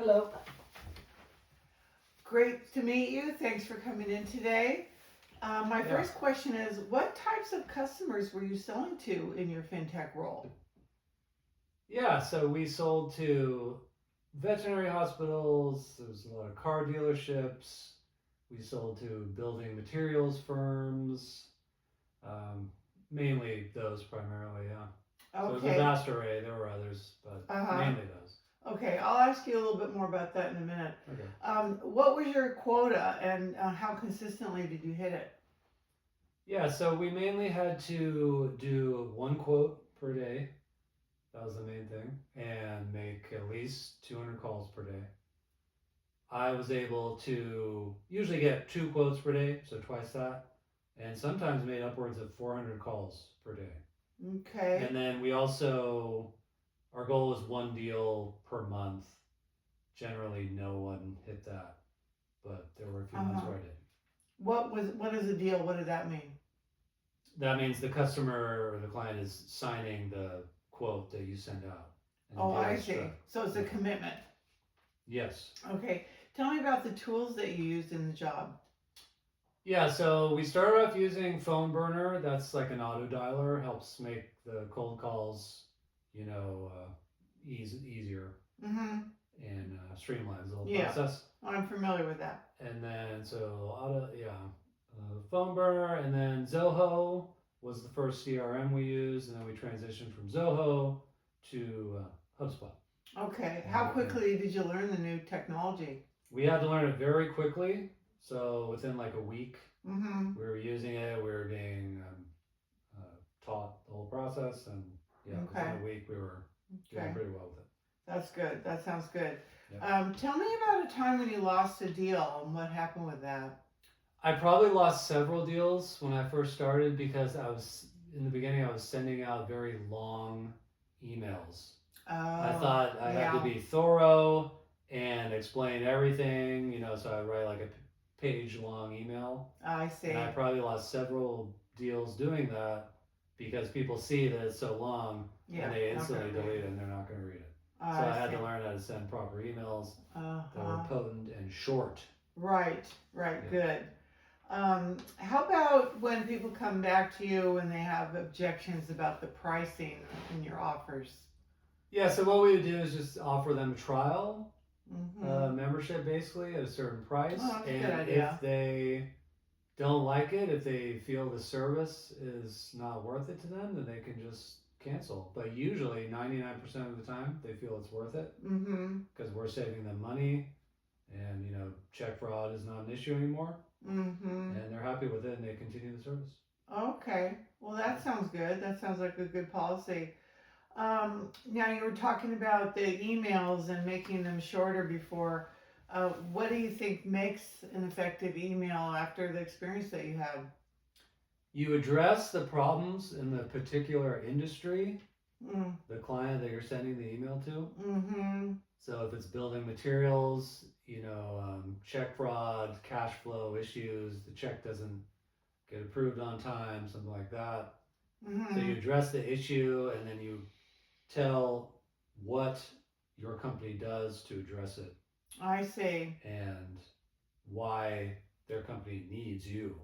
Hello. Great to meet you. Thanks for coming in today. My Yeah. first question is, what types of customers were you selling to in your fintech role? Yeah, so we sold to veterinary hospitals, there was a lot of car dealerships, we sold to building materials firms, um, mainly those primarily, yeah. So it was a Okay. vast array, there were others, but Uh-huh. mainly those. Okay, I'll ask you a little bit more about that in a minute. Okay. What was your quota and how consistently did you hit it? Yeah, so we mainly had to do one quote per day. That was the main thing, and make at least 200 calls per day. I was able to usually get two quotes per day, so twice that, and sometimes made upwards of 400 calls per day. Okay. And then we also, our goal was one deal per month. Generally, no one hit that, but there were a few months Uh-huh. where I did. What is the deal? What did that mean? That means the customer or the client is signing the quote that you send out, and the Oh, deal I is see. struck. So it's a Yeah. commitment. Yes. Okay. Tell me about the tools that you used in the job. Yeah, so we started off using Phone Burner. That's like an auto dialer, helps make the cold calls, easier Mm-hmm. and streamlines the whole Yeah, process. I'm familiar with that. And then Phone Burner, and then Zoho was the first CRM we used, and then we transitioned from Zoho to HubSpot. Okay. And How quickly did you learn the new technology? we had to learn it very quickly. So within like a week, Mm-hmm. we were using it. We were being taught the whole process, and yeah, Okay. within a week we were doing Okay. pretty well with it. That's good. That sounds good. Yeah. Tell me about a time when you lost a deal and what happened with that. I probably lost several deals when I first started because I was in the beginning I was sending out very long emails. I Oh, thought I had to yeah. be thorough and explain everything, so I write like a page long email. I And I see. probably lost several deals doing that because people see that it's so long Yeah. and they Not gonna instantly read delete it. it and they're not going to read it. So I I had see. to learn how to send proper emails that were Uh-huh. potent and short. Right. Right. Yeah. Good. How about when people come back to you and they have objections about the pricing in your offers? Yeah, so what we would do is just offer them a trial Mm-hmm. membership basically at a certain price. Oh, that's a good And idea. if they don't like it, if they feel the service is not worth it to them, then they can just cancel. But usually 99% of the time they feel it's worth it Mm-hmm. because we're saving them money and check fraud is not an issue anymore Mm-hmm. and they're happy with it and they continue the service. Okay. Well, that sounds good. That sounds like a good policy. Now you were talking about the emails and making them shorter before. What do you think makes an effective email after the experience that you had? You address the problems in the particular industry, Mm, the client that you're sending the email to. mm-hmm. So if it's building materials, check fraud, cash flow issues, the check doesn't get approved on time, something like that. So Mm-hmm. you address the issue and then you tell what your company does to address it I see. and why their company needs you.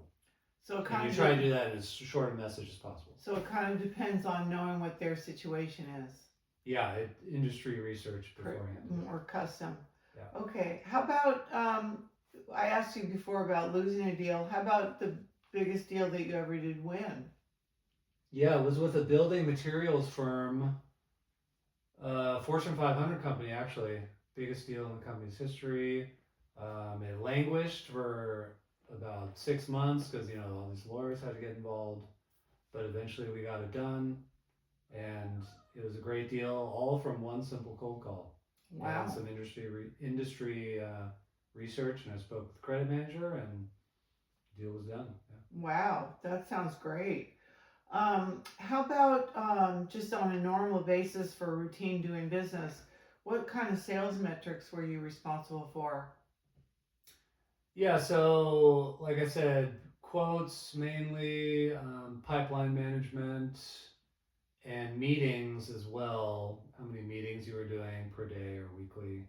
So it And kind you of try to do that in as short a message as possible. so it kind of depends on knowing what their situation is. Yeah, industry research beforehand. More custom. Yeah. Okay. How about I asked you before about losing a deal. How about the biggest deal that you ever did win? Yeah, it was with a building materials firm, Fortune 500 company actually, biggest deal in the company's history. It languished for about 6 months because all these lawyers had to get involved, but eventually we got it done, and it was a great deal, all from one simple cold call. Wow. And some industry research, and I spoke with the credit manager, and the deal was done. Yeah. Wow, that sounds great. How about just on a normal basis for routine doing business? What kind of sales metrics were you responsible for? Yeah, so like I said, quotes mainly, pipeline management, and meetings as well. How many meetings you were doing per day or weekly?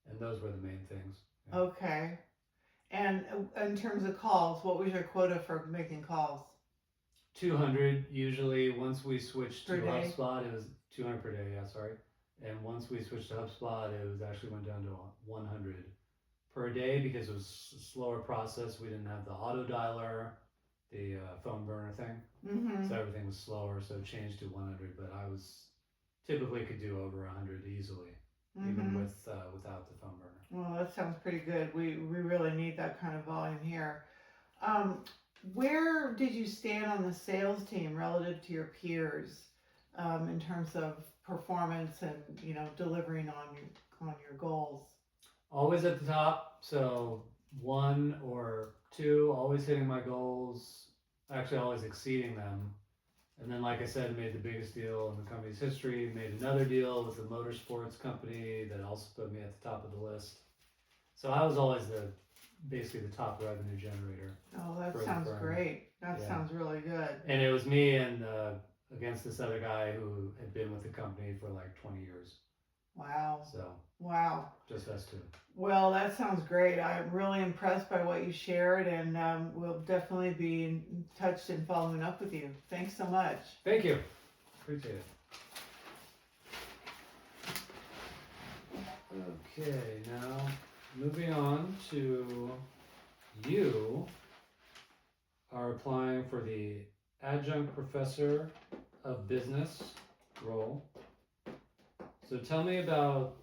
and those were the main things. Yeah. Okay. And in terms of calls, what was your quota for making calls? 200 usually. Once we switched to Per day? HubSpot, it was 200 per day. Yeah, sorry. And once we switched to HubSpot, it was actually went down to 100 per day because it was a slower process. We didn't have the auto dialer, the phone burner thing, Mm-hmm. so everything was slower. So it changed to 100. But I was typically could do over 100 easily, even with without the phone burner. Well, that sounds pretty good. We really need that kind of volume here. Where did you stand on the sales team relative to your peers in terms of performance and delivering on your goals? Always at the top, so 1 or 2, always hitting my goals, actually always exceeding them. And then, like I said, made the biggest deal in the company's history, made another deal with a motorsports company that also put me at the top of the list. So I was always basically the top revenue generator. Oh, that For the sounds firm. great. That Yeah. sounds really good. And it was me and against this other guy who had been with the company for like 20 years. Wow. So Wow. just us two. Well, that sounds great. I'm really impressed by what you shared, and we'll definitely be in touch and following up with you. Thanks so much. Thank you. Appreciate it. Okay, now moving on to you are applying for the adjunct professor of business role. So tell me about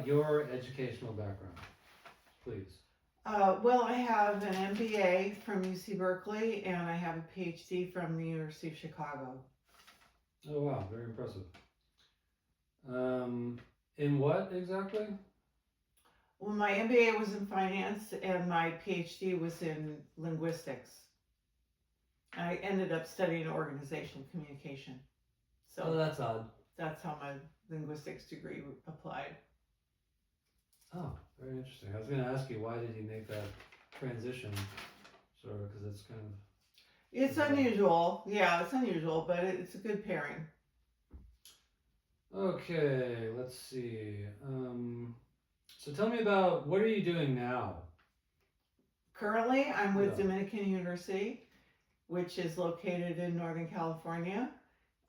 your educational background, please. Well, I have an MBA from UC Berkeley, and I have a PhD from the University of Chicago. Oh wow, very impressive. In what exactly? Well, my MBA was in finance, and my PhD was in linguistics. I ended up studying organizational communication. So Oh, that's odd. that's how my linguistics degree applied. Oh, very interesting. I was going to ask you, why did you make that transition? Sort of, because it's kind of. It's unusual. Yeah, it's unusual, but it's a good pairing. Okay, let's see. So tell me about, what are you doing now? Currently, I'm with Yeah. Dominican University, which is located in Northern California,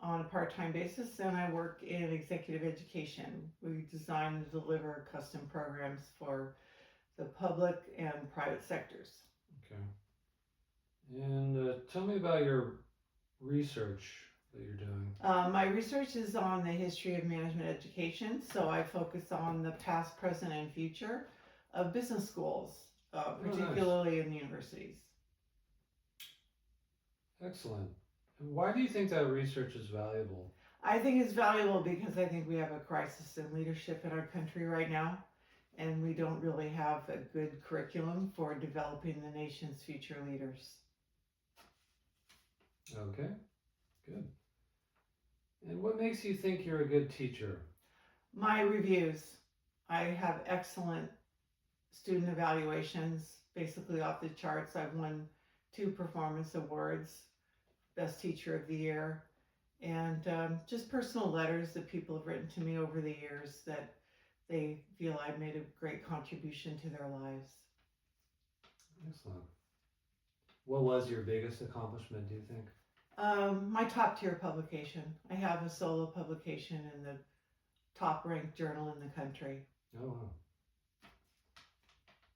on a part-time basis, and I work in executive education. We design and deliver custom programs for the public and private sectors. Okay. And tell me about your research that you're doing. My research is on the history of management education, so I focus on the past, present, and future of business schools, particularly in the universities. Excellent. And why do you think that research is valuable? I think it's valuable because I think we have a crisis in leadership in our country right now, and we don't really have a good curriculum for developing the nation's future leaders. Okay, good. And what makes you think you're a good teacher? My reviews. I have excellent student evaluations, basically off the charts. I've won 2 performance awards, Best Teacher of the Year, and just personal letters that people have written to me over the years that they feel I made a great contribution to their lives. Excellent. What was your biggest accomplishment, do you think? My top tier publication. I have a solo publication in the top ranked journal in the country. Oh, wow.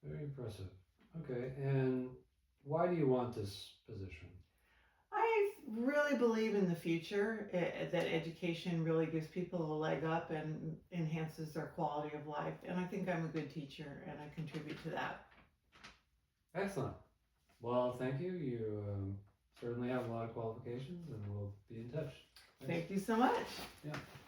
Very impressive. Okay, and why do you want this position? I really believe in the future, that education really gives people a leg up and enhances their quality of life. And I think I'm a good teacher and I contribute to that. Excellent. Well, thank you. You certainly have a lot of qualifications, and we'll be in touch. Thanks. Thank you so much. Yeah.